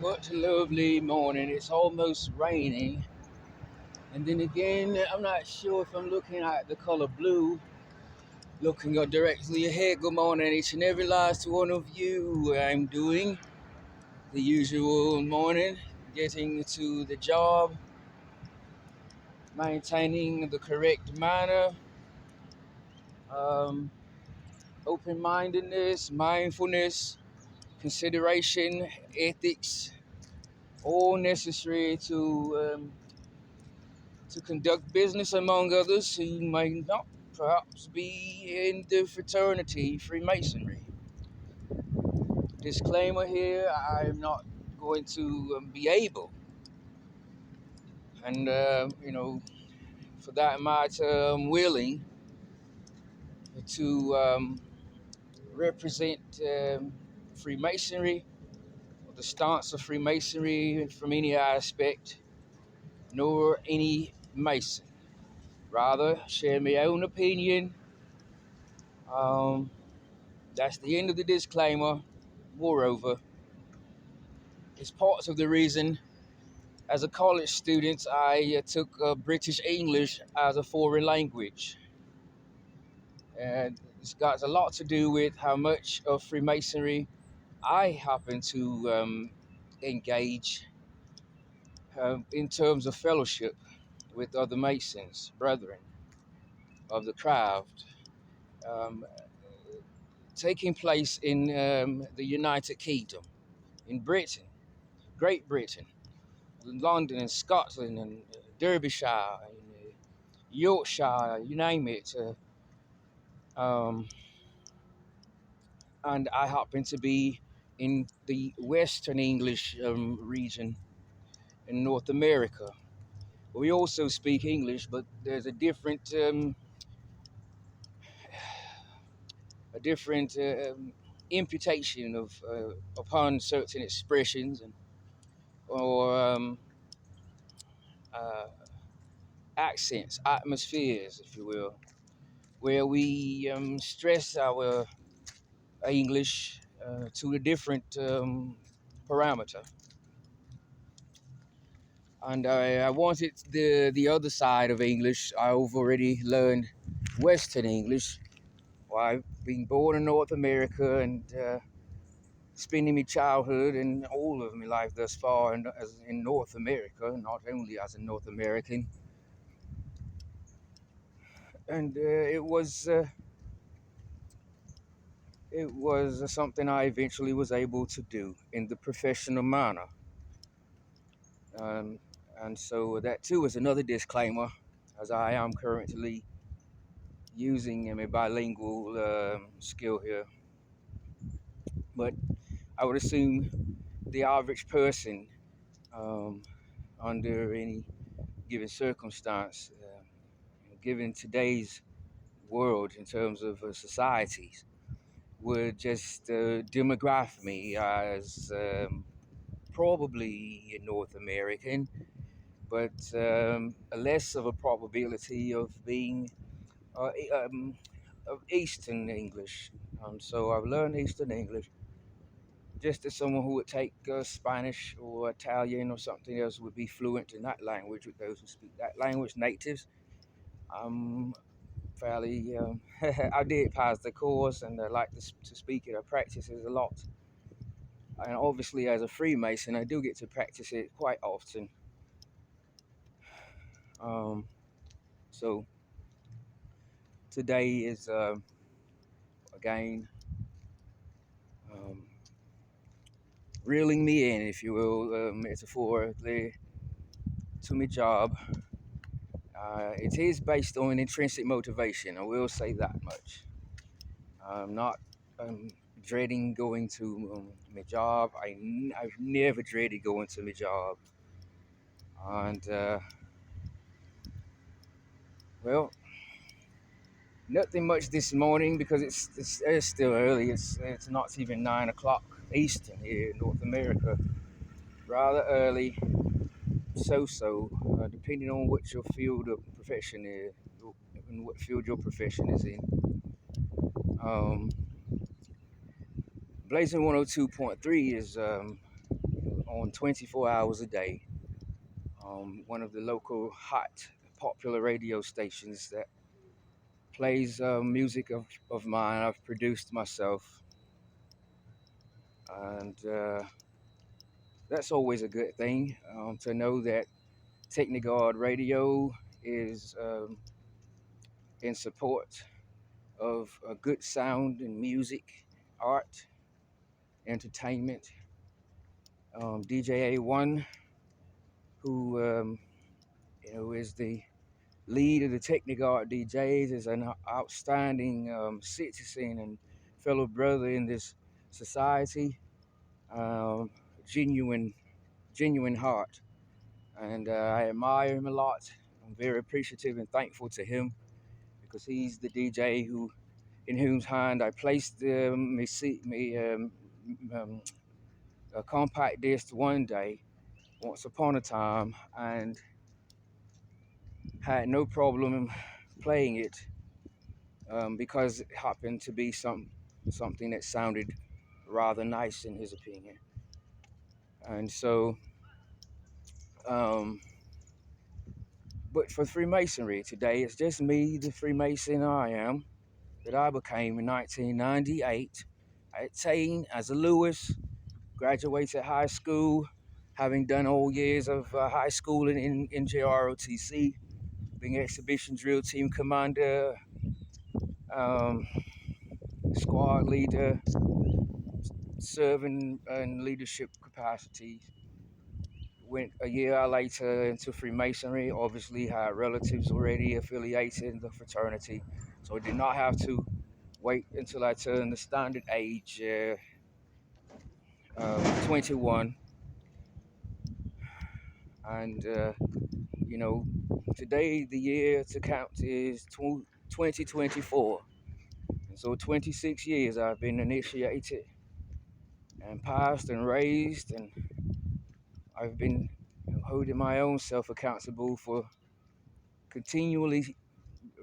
What a lovely morning. It's almost raining. And then again, I'm not sure if I'm looking at the color blue, looking directly ahead. Good morning, each and every last one of you. I'm doing the usual morning, getting to the job, maintaining the correct manner, um, open mindedness, mindfulness, consideration, ethics, all necessary to conduct business among others who may not perhaps be in the fraternity Freemasonry. Disclaimer here, I'm not going to be able, and for that matter, I'm willing to represent Freemasonry or the stance of Freemasonry from any aspect, nor any Mason. Rather, share my own opinion. Um, That's the end of the disclaimer. Moreover, it's part of the reason as a college student I took British English as a foreign language. And it's got a lot to do with how much of Freemasonry I happen to engage in terms of fellowship with other Masons, brethren of the craft, um, taking place in the United Kingdom, in Britain, Great Britain. London and Scotland and Derbyshire and Yorkshire, you name it. Um, and I happen to be in the Western English region in North America. We also speak English, but there's a different imputation of upon certain expressions and or uh, accents, atmospheres, if you will, where we stress our English to a different parameter. And I wanted the other side of English. I've already learned Western English. Well, I've been born in North America and spending my childhood and all of my life thus far in North America, not only as a North American. And it was something I eventually was able to do in the professional manner. Um, and so that too is another disclaimer, as I am currently using a bilingual skill here. But I would assume the average person, um, under any given circumstance, given today's world in terms of societies, would just demograph me as probably a North American, but less of a probability of being uh, um, of Eastern English. So I've learned Eastern English just as someone who would take Spanish or Italian or something else would be fluent in that language with those who speak that language, natives. I'm fairly, I did pass the course and I like to speak it. I practice it a lot. And obviously, as a Freemason, I do get to practice it quite often. Um, so today is, again, um, reeling me in, if you will, metaphorically, to my job. It is based on intrinsic motivation. I will say that much. I'm not dreading going to my job. I've never dreaded going to my job. And, well, nothing much this morning because it's still early. It's not even 9 o'clock Eastern here in North America. Rather early, depending on what your field of profession is, and what field your profession is in. Blazing 102.3 is on 24 hours a day. One of the local hot, popular radio stations that plays music of mine I've produced myself. And that's always a good thing to know that Technigard Radio is in support of good sound and music, art, entertainment. DJ A1, who is the lead of the Technigard DJs, is an outstanding citizen and fellow brother in this society. Um, genuine, genuine heart, and I admire him a lot. I'm very appreciative and thankful to him because he's the DJ in whose hand I placed um, a compact disc one day, once upon a time, and had no problem playing it because it happened to be something that sounded rather nice in his opinion. And so, um, but for Freemasonry today, it's just me, the Freemason I am, that I became in 1998, 18 as a Lewis, graduated high school, having done all years of high school in JROTC, being exhibition drill team commander, um, squad leader, serving in leadership capacities. Went a year later into Freemasonry, obviously had relatives already affiliated in the fraternity, so I did not have to wait until I turned the standard age, 21. And, today the year to count is 2024. And so 26 years I've been initiated and passed and raised, and I've been holding my own self accountable for continually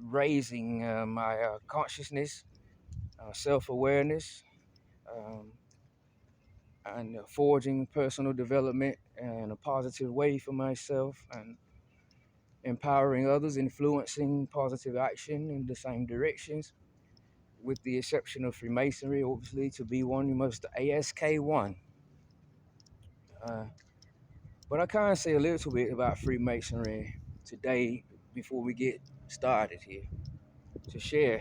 raising my consciousness, self awareness, um, and forging personal development in a positive way for myself, and empowering others, influencing positive action in the same directions. With the exception of Freemasonry, obviously, to be one, you must ASK1. Uh, but I can't say a little bit about Freemasonry today before we get started here to share.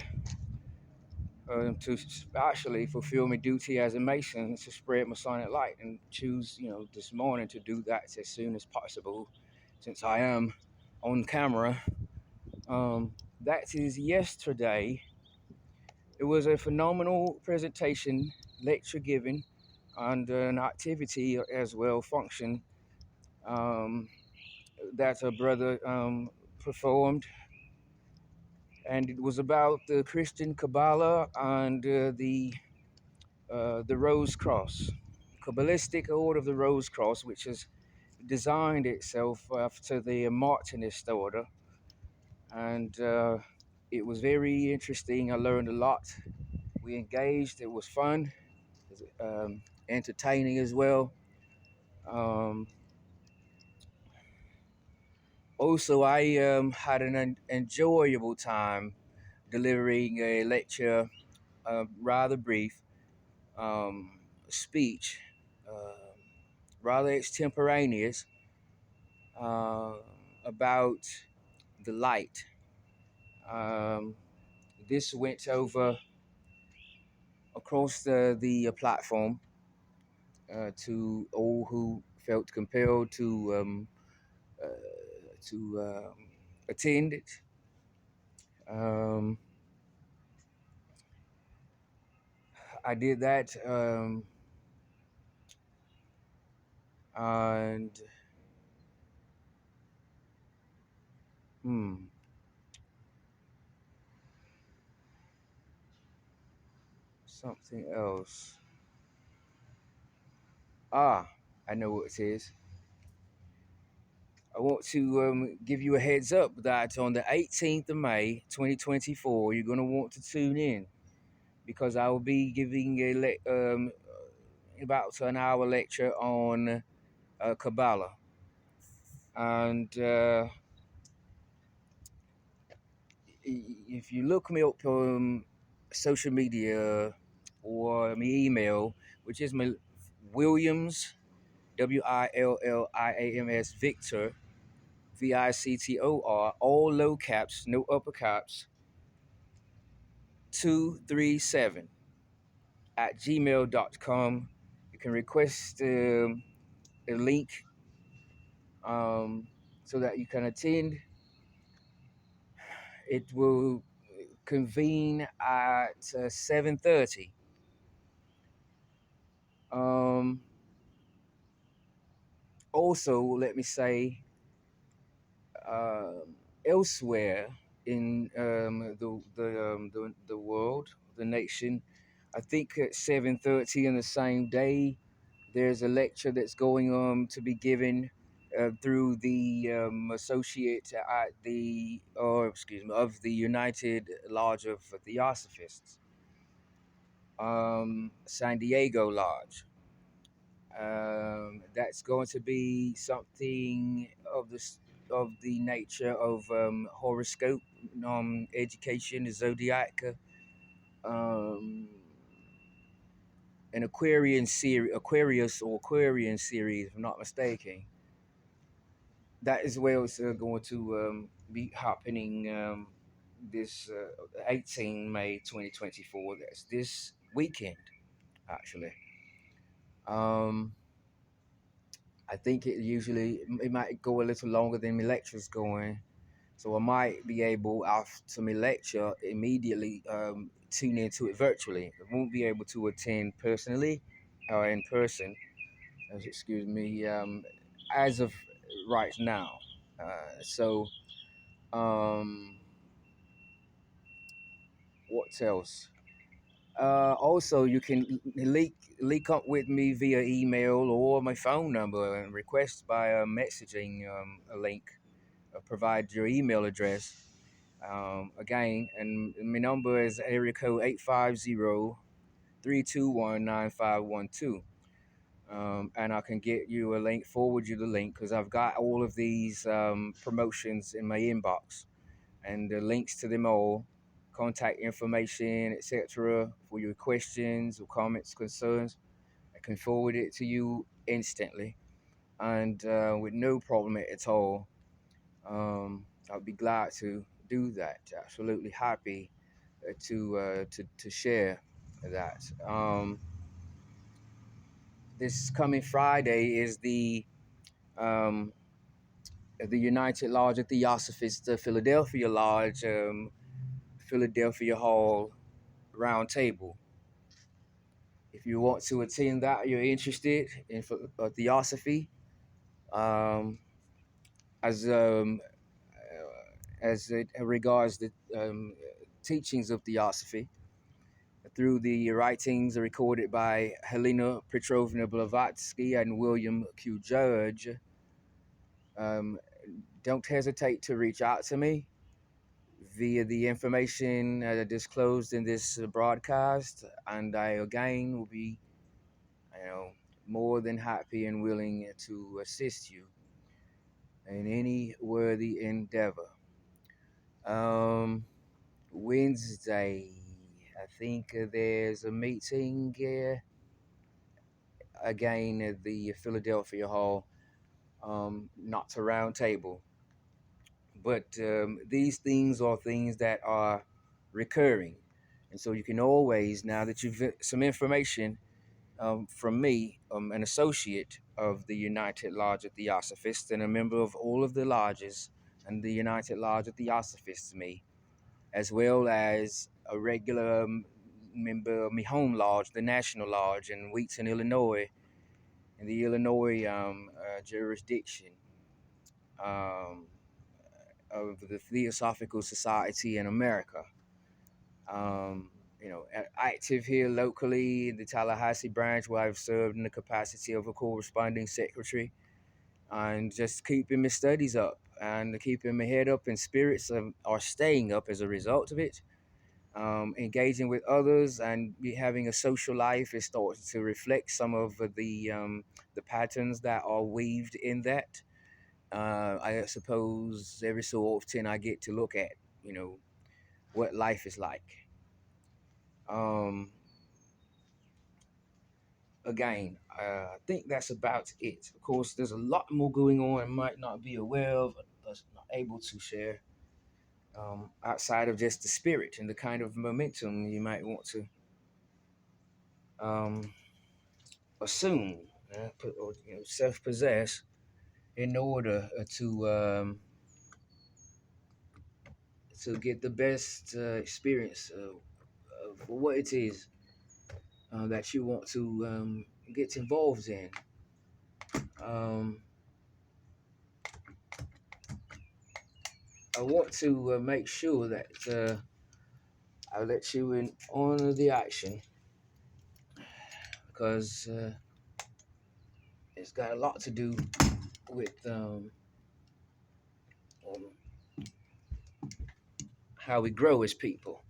To actually fulfill my duty as a Mason to spread Masonic light, and choose, this morning to do that as soon as possible, since I am on camera. That is yesterday. It was a phenomenal presentation, lecture given, and an activity as well, function that a brother performed, and it was about the Christian Kabbalah and the Rose Cross, Kabbalistic Order of the Rose Cross, which has designed itself after the Martinist order. And it was very interesting. I learned a lot. We engaged. It was fun, entertaining as well. Um, Also, I had an enjoyable time delivering a lecture, rather brief um, speech, uh, rather extemporaneous, uh, about the light. Um, this went over across the platform to all who felt compelled uh, to attend it. Um, I did that, and hmm, something else. Ah, I know what it is. I want to give you a heads up that on the 18th of May, 2024, you're going to want to tune in, because I will be giving about an hour lecture on Kabbalah. And if you look me up on social media or my email, which is my Williams, Williams, Victor, Victor, all low caps, no upper caps, 237 at gmail.com. You can request a link so that you can attend. It will convene at 7:30. Um, Also, let me say, uh, elsewhere in the world, the nation, I think at 7:30 on the same day, there's a lecture that's going on to be given through the associate at the, or excuse me, of the United Lodge of Theosophists, San Diego Lodge. That's going to be something of the nature of horoscope, education, the zodiac, um, an Aquarian series, if I'm not mistaken. That is where it's going to be happening this 18 May 2024. That's this weekend, actually. Um, I think it might go a little longer than my lecture's going, so I might be able after my lecture immediately tune into it virtually. I won't be able to attend personally or in person. Excuse me, as of right now. So what else? Also, you can link up with me via email or my phone number and request by messaging a link. Provide your email address again, and my number is area code 850-321-9512. And I can get you a link, forward you the link, because I've got all of these promotions in my inbox and the links to them all, contact information, etc. For your questions or comments, concerns. I can forward it to you instantly and with no problem at all. I'd be glad to do that. Absolutely happy to share that. This coming Friday is um, the United Lodge of Theosophists, the Philadelphia Lodge, Philadelphia Hall Round Table. If you want to attend that, you're interested in theosophy, um, as um, as it regards the teachings of theosophy, through the writings recorded by Helena Petrovna Blavatsky and William Q. Judge, um, don't hesitate to reach out to me via the information disclosed in this broadcast, and I again will be, you know, more than happy and willing to assist you in any worthy endeavor. Um, Wednesday, I think there's a meeting again at the Philadelphia Hall, not a round table. But these things are things that are recurring. And so you can always, now that you've some information from me, an associate of the United Lodge of Theosophists and a member of all of the lodges and the United Lodge of Theosophists, me, as well as a regular member of my home lodge, the National Lodge in Wheaton, Illinois, in the Illinois jurisdiction um, of the Theosophical Society in America. Active here locally in the Tallahassee branch, where I've served in the capacity of a corresponding secretary, and just keeping my studies up and keeping my head up, and spirits are staying up as a result of it. engaging with others and having a social life is starting to reflect some of the patterns that are weaved in that. I suppose every so often I get to look at, you know, what life is like. Um, Again, I think that's about it. Of course, there's a lot more going on I might not be aware of, not able to share, outside of just the spirit and the kind of momentum you might want to um, assume, or self-possess in order to get the best experience of what it is that you want to get involved in. Um, I want to make sure that I let you in on the action because it's got a lot to do with um, how we grow as people,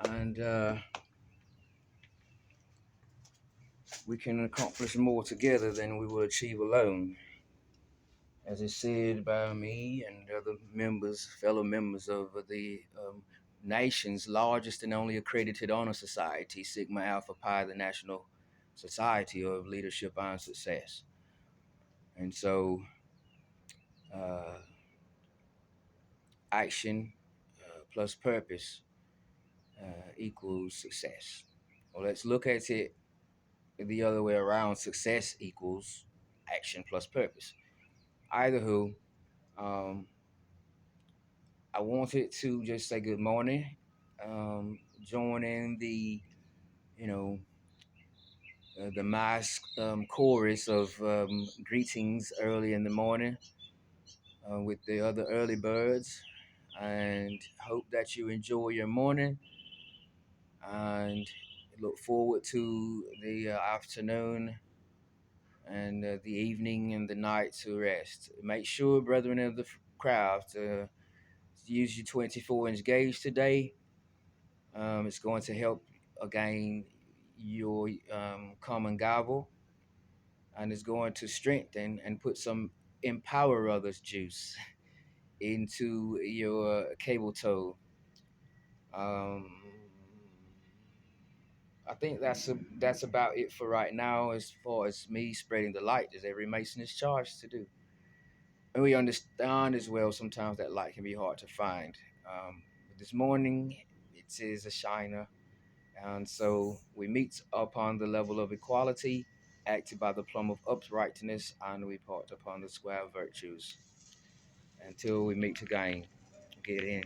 and we can accomplish more together than we will achieve alone. As is said by me and other members, fellow members of the nation's largest and only accredited honor society, Sigma Alpha Pi, the National Society of Leadership and Success. And so, uh, action plus purpose equals success. Well, let's look at it the other way around. Success equals action plus purpose. Either who, um, I wanted to just say good morning, join in you know, the mass chorus of greetings early in the morning with the other early birds, and hope that you enjoy your morning and look forward to the afternoon and the evening and the night to rest. Make sure, brethren of the craft, use your 24-inch gauge today. It's going to help again your common gobble, and it's going to strengthen and put some empower others juice into your cable toe. Um, I think that's about it for right now as far as me spreading the light as every Mason is charged to do. And we understand as well sometimes that light can be hard to find. But this morning it is a shiner. And so we meet upon the level of equality, acted by the plumb of uprightness, and we part upon the square of virtues. Until we meet again, get in.